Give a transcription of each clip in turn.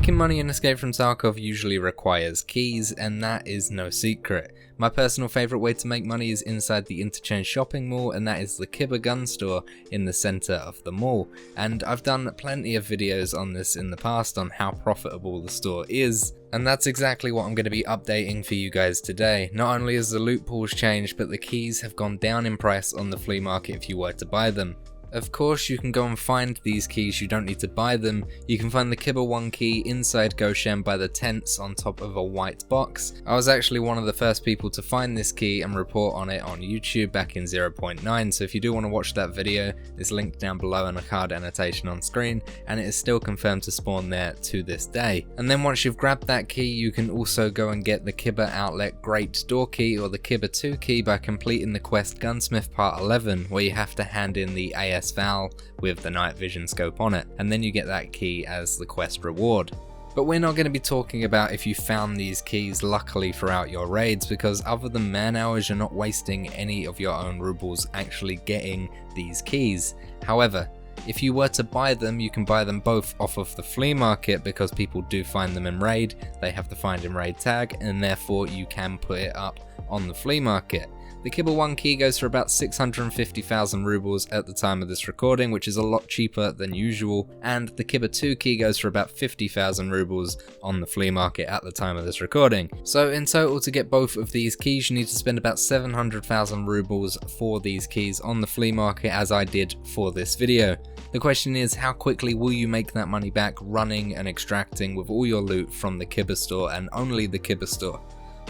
Making money in Escape from Tarkov usually requires keys, and that is no secret. My personal favourite way to make money is inside the Interchange shopping mall, and that is the KIBA gun store in the centre of the mall. And I've done plenty of videos on this in the past on how profitable the store is, and that's exactly what I'm going to be updating for you guys today. Not only has the loot pools changed, but the keys have gone down in price on the flea market if you were to buy them. Of course, you can go and find these keys, you don't need to buy them. You can find the KIBA 1 key inside Goshen by the tents on top of a white box. I was actually one of the first people to find this key and report on it on YouTube back in 0.9, so if you do want to watch that video, it's linked down below in a card annotation on screen, and it is still confirmed to spawn there to this day. And then once you've grabbed that key, you can also go and get the KIBA Outlet Great Door key or the KIBA 2 key by completing the quest Gunsmith Part 11, where you have to hand in the AS Val with the night vision scope on it, and then you get that key as the quest reward. But we're not going to be talking about if you found these keys luckily throughout your raids, because other than man hours, you're not wasting any of your own rubles actually getting these keys. However, if you were to buy them, you can buy them both off of the flea market, because people do find them in raid, they have the find in raid tag, and therefore you can put it up on the flea market. The KIBA 1 key goes for about 650,000 rubles at the time of this recording, which is a lot cheaper than usual, and the KIBA 2 key goes for about 50,000 rubles on the flea market at the time of this recording. So in total, to get both of these keys, you need to spend about 700,000 rubles for these keys on the flea market, as I did for this video. The question is, how quickly will you make that money back running and extracting with all your loot from the KIBA store and only the KIBA store?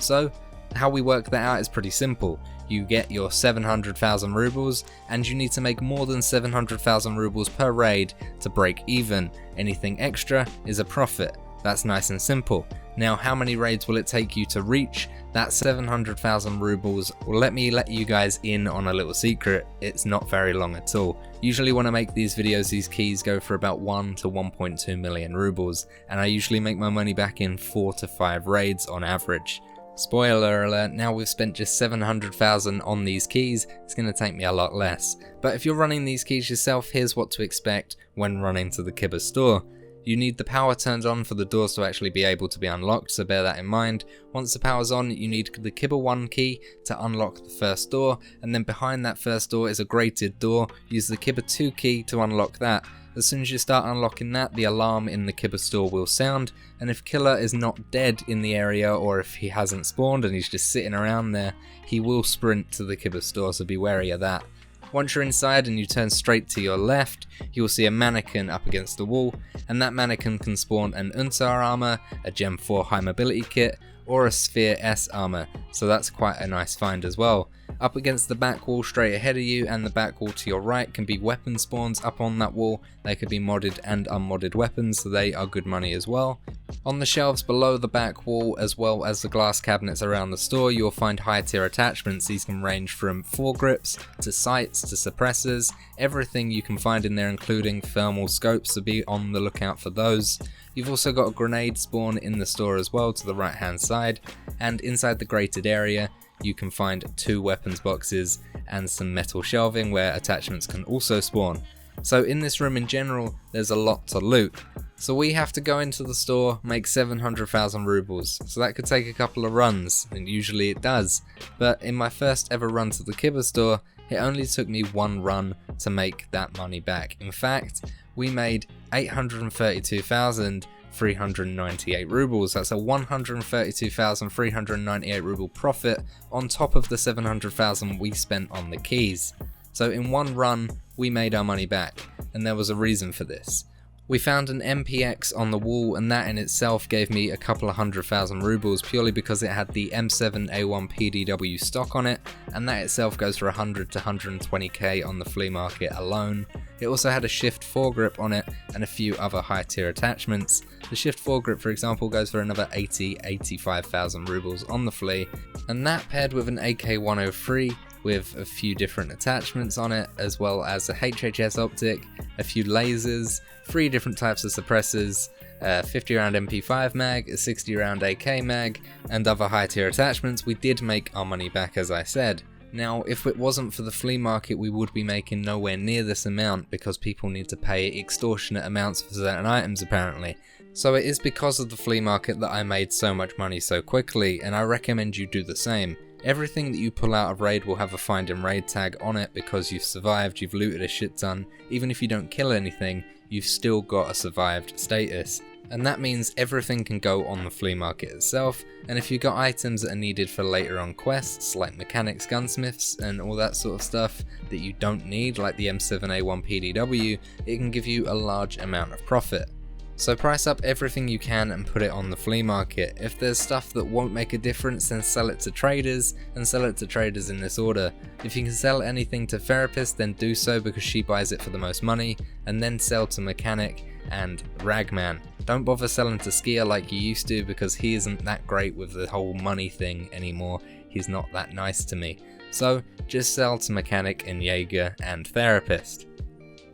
So how we work that out is pretty simple. You get your 700,000 rubles, and you need to make more than 700,000 rubles per raid to break even. Anything extra is a profit. That's nice and simple. Now, how many raids will it take you to reach that 700,000 rubles? Well, let me let you guys in on a little secret. It's not very long at all. Usually when I make these videos, these keys go for about 1 to 1.2 million rubles, and I usually make my money back in 4 to 5 raids on average. Spoiler alert, now we've spent just 700,000 on these keys, it's going to take me a lot less. But if you're running these keys yourself, here's what to expect when running to the KIBA store. You need the power turned on for the doors to actually be able to be unlocked, so bear that in mind. Once the power's on, you need the KIBA 1 key to unlock the first door, and then behind that first door is a grated door. Use the KIBA 2 key to unlock that. As soon as you start unlocking that, the alarm in the KIBA store will sound, and if Killer is not dead in the area, or if he hasn't spawned and he's just sitting around there, he will sprint to the KIBA store, so be wary of that. Once you're inside and you turn straight to your left, you will see a mannequin up against the wall, and that mannequin can spawn an Untar armor, a Gem 4 high mobility kit, or a Sphere S armor, so that's quite a nice find as well. Up against the back wall straight ahead of you and the back wall to your right can be weapon spawns up on that wall. They could be modded and unmodded weapons, so they are good money as well. On the shelves below the back wall, as well as the glass cabinets around the store, you'll find high tier attachments. These can range from foregrips to sights to suppressors, everything you can find in there, including thermal scopes, so be on the lookout for those. You've also got a grenade spawn in the store as well to the right hand side, and inside the grated area you can find 2 weapons boxes and some metal shelving where attachments can also spawn. So in this room in general, there's a lot to loot. So we have to go into the store, make 700,000 rubles. So that could take a couple of runs, and usually it does. But in my first ever run to the KIBA store, it only took me 1 run to make that money back. In fact, we made 832,398 rubles. That's a 132,398 ruble profit on top of the 700,000 we spent on the keys. So in 1 run, we made our money back, and there was a reason for this. We found an MPX on the wall, and that in itself gave me a couple of 100,000 rubles purely because it had the M7A1 PDW stock on it, and that itself goes for 100 to 120k on the flea market alone. It also had a Shift foregrip on it and a few other high tier attachments. The Shift foregrip, for example, goes for another 85,000 rubles on the flea, and that paired with an AK-103 with a few different attachments on it, as well as a HHS optic, a few lasers, 3 different types of suppressors, a 50 round MP5 mag, a 60 round AK mag, and other high tier attachments. We did make our money back, as I said. Now, if it wasn't for the flea market, we would be making nowhere near this amount because people need to pay extortionate amounts for certain items apparently. So it is because of the flea market that I made so much money so quickly, and I recommend you do the same. Everything that you pull out of raid will have a find in raid tag on it because you've survived, you've looted a shit ton. Even if you don't kill anything, you've still got a survived status. And that means everything can go on the flea market itself, and if you've got items that are needed for later on quests like mechanics, gunsmiths and all that sort of stuff that you don't need, like the M7A1 PDW, it can give you a large amount of profit. So price up everything you can and put it on the flea market. If there's stuff that won't make a difference, then sell it to traders, and sell it to traders in this order. If you can sell anything to therapist, then do so because she buys it for the most money, and then sell to mechanic and ragman. Don't bother selling to skier like you used to because he isn't that great with the whole money thing anymore. He's not that nice to me. So just sell to mechanic and Jaeger and therapist.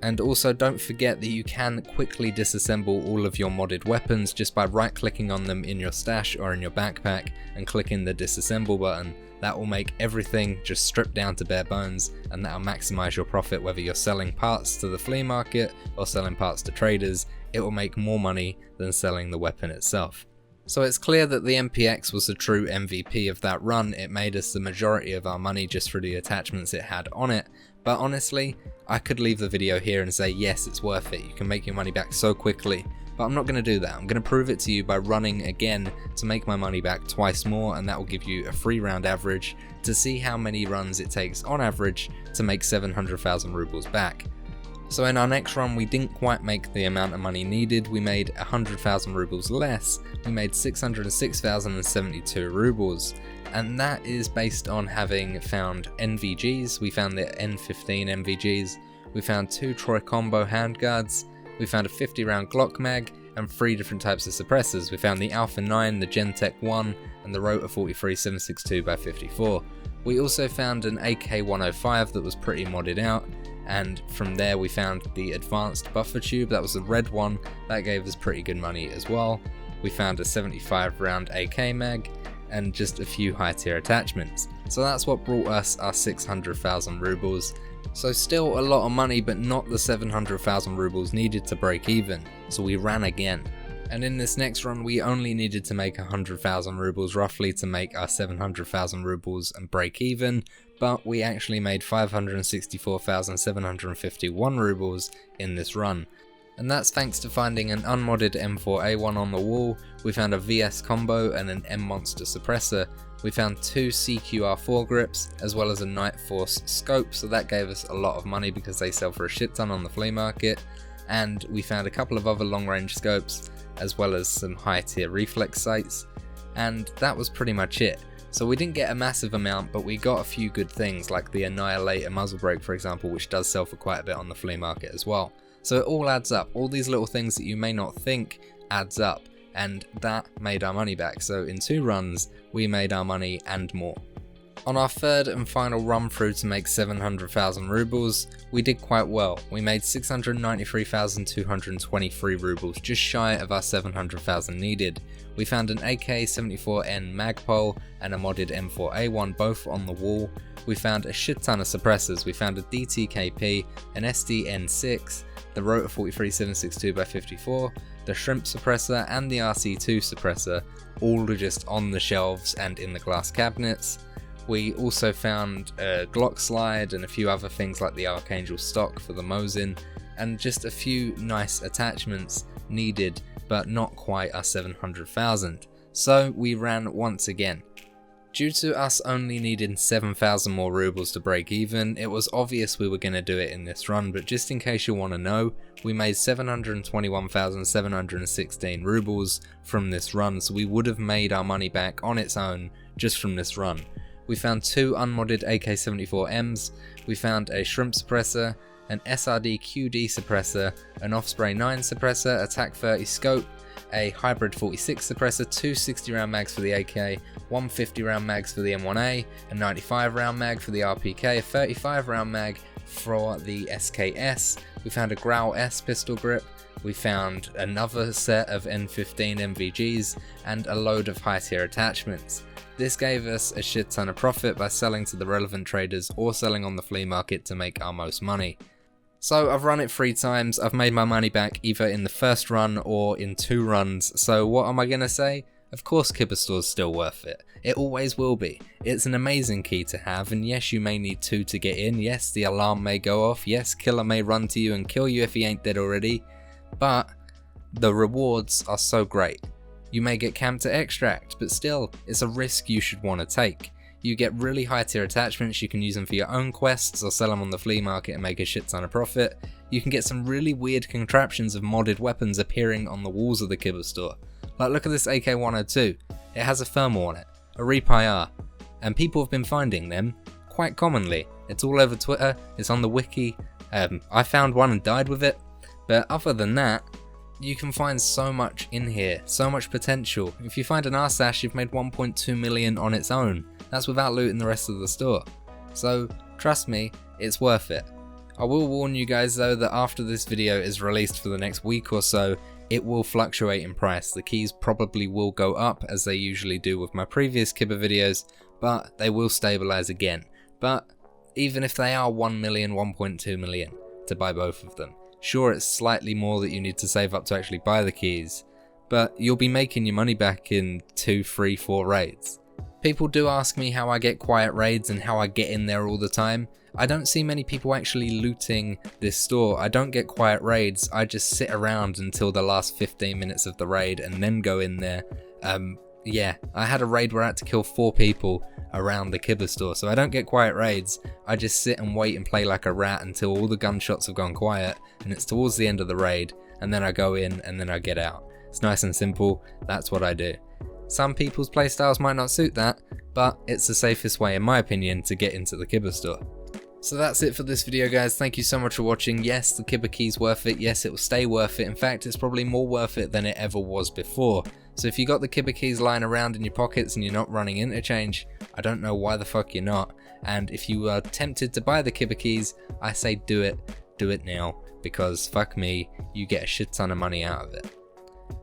And also don't forget that you can quickly disassemble all of your modded weapons just by right clicking on them in your stash or in your backpack and clicking the disassemble button. That will make everything just stripped down to bare bones, and that will maximize your profit whether you're selling parts to the flea market or selling parts to traders. It will make more money than selling the weapon itself. So it's clear that the MPX was the true MVP of that run. It made us the majority of our money just for the attachments it had on it. But honestly, I could leave the video here and say yes, it's worth it, you can make your money back so quickly, but I'm not going to do that. I'm going to prove it to you by running again to make my money back twice more, and that will give you a free round average to see how many runs it takes on average to make 700,000 rubles back. So in our next run we didn't quite make the amount of money needed, we made 100,000 rubles less, we made 606,072 rubles. And that is based on having found NVGs. We found the N15 NVGs, we found 2 Troy combo handguards, we found a 50 round Glock mag, and 3 different types of suppressors. We found the Alpha 9, the Gentech 1, and the Rotor 43 762x54. We also found an AK-105 that was pretty modded out, and from there we found the advanced buffer tube, that was the red one, that gave us pretty good money as well. We found a 75 round AK mag, and just a few high tier attachments. So that's what brought us our 600,000 rubles. So still a lot of money, but not the 700,000 rubles needed to break even. So we ran again. And in this next run we only needed to make 100,000 rubles roughly to make our 700,000 rubles and break even, but we actually made 564,751 rubles in this run. And that's thanks to finding an unmodded M4A1 on the wall, we found a VS combo and an M Monster suppressor, we found 2 CQR foregrips as well as a Night Force scope, so that gave us a lot of money because they sell for a shit ton on the flea market, and we found a couple of other long range scopes as well as some high tier reflex sights, and that was pretty much it. So we didn't get a massive amount, but we got a few good things like the Annihilator muzzle brake for example, which does sell for quite a bit on the flea market as well. So it all adds up, all these little things that you may not think adds up, and that made our money back. So in 2 runs, we made our money and more. On our third and final run through to make 700,000 rubles, we did quite well. We made 693,223 rubles, just shy of our 700,000 needed. We found an AK-74N Magpul and a modded M4A1 both on the wall. We found a shit ton of suppressors. We found a DTKP, an SDN6, the Rotor 43 762x54, the Shrimp suppressor and the RC2 suppressor, all are just on the shelves and in the glass cabinets. We also found a Glock slide and a few other things like the Archangel stock for the Mosin, and just a few nice attachments needed, but not quite our 700,000. So we ran once again. Due to us only needing 7,000 more rubles to break even, it was obvious we were going to do it in this run, but just in case you want to know, we made 721,716 rubles from this run, so we would have made our money back on its own just from this run. We found 2 unmodded AK-74Ms, we found a Shrimp suppressor, an SRD QD suppressor, an Offspray 9 suppressor, a TAC 30 scope, a Hybrid 46 suppressor, 2 60 round mags for the AK, 1 50 round mags for the M1A, a 95 round mag for the RPK, a 35 round mag for the SKS, we found a Growl S pistol grip, we found another set of N15 NVGs, and a load of high tier attachments. This gave us a shit ton of profit by selling to the relevant traders or selling on the flea market to make our most money. So I've run it 3 times, I've made my money back either in the first run or in 2 runs, so what am I gonna say? Of course KIBA Store's still worth it. It always will be. It's an amazing key to have, and yes, you may need 2 to get in, yes, the alarm may go off, yes, killer may run to you and kill you if he ain't dead already, but the rewards are so great. You may get camped to extract, but still, it's a risk you should want to take. You get really high tier attachments, you can use them for your own quests or sell them on the flea market and make a shit ton of profit. You can get some really weird contraptions of modded weapons appearing on the walls of the KIBA store. Like look at this AK-102, it has a thermal on it, a Reap-IR, and people have been finding them quite commonly. It's all over Twitter, it's on the wiki, I found one and died with it, but other than that, you can find so much in here, so much potential. If you find an Arsash, you've made 1.2 million on its own. That's without looting the rest of the store. So, trust me, it's worth it. I will warn you guys though that after this video is released for the next week or so, it will fluctuate in price. The keys probably will go up as they usually do with my previous KIBA videos, but they will stabilize again. But even if they are 1 million, 1.2 million to buy both of them, sure, it's slightly more that you need to save up to actually buy the keys, but you'll be making your money back in 2, 3, 4 raids. People do ask me how I get quiet raids and how I get in there all the time. I don't see many people actually looting this store. I don't get quiet raids, I just sit around until the last 15 minutes of the raid and then go in there. Yeah, I had a raid where I had to kill 4 people around the KIBA store, so I don't get quiet raids, I just sit and wait and play like a rat until all the gunshots have gone quiet and it's towards the end of the raid, and then I go in and then I get out. It's nice and simple, that's what I do. Some people's playstyles might not suit that, but it's the safest way in my opinion to get into the KIBA store. So that's it for this video guys, thank you so much for watching. Yes, the KIBA Key's worth it, yes it will stay worth it, in fact it's probably more worth it than it ever was before. So if you got the KIBA Keys lying around in your pockets and you're not running Interchange, I don't know why the fuck you're not. And if you are tempted to buy the KIBA Keys, I say do it now, because fuck me, you get a shit ton of money out of it.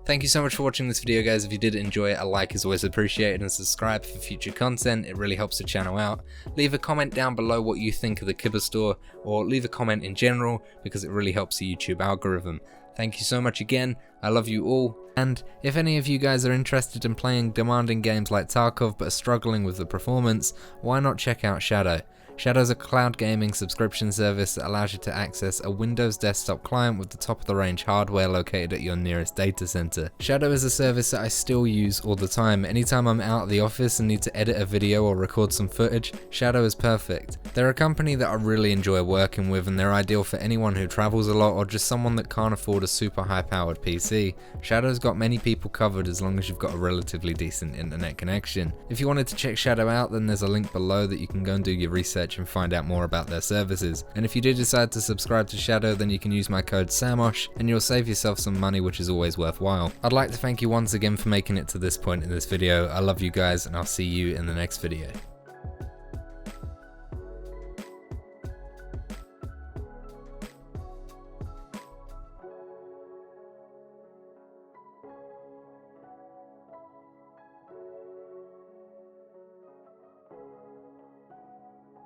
Thank you so much for watching this video guys. If you did enjoy it, a like is always appreciated, and subscribe for future content, it really helps the channel out. Leave a comment down below what you think of the KIBA store, or leave a comment in general because it really helps the YouTube algorithm. Thank you so much again, I love you all, and if any of you guys are interested in playing demanding games like Tarkov but are struggling with the performance, why not check out Shadow? Shadow's a cloud gaming subscription service that allows you to access a Windows desktop client with the top of the range hardware located at your nearest data center. Shadow is a service that I still use all the time. Anytime I'm out of the office and need to edit a video or record some footage, Shadow is perfect. They're a company that I really enjoy working with, and they're ideal for anyone who travels a lot or just someone that can't afford a super high powered PC. Shadow's got many people covered as long as you've got a relatively decent internet connection. If you wanted to check Shadow out, then there's a link below that you can go and do your research and find out more about their services. And if you do decide to subscribe to Shadow, then you can use my code Samosh and you'll save yourself some money, which is always worthwhile. I'd like to thank you once again for making it to this point in this video. I love you guys, and I'll see you in the next video.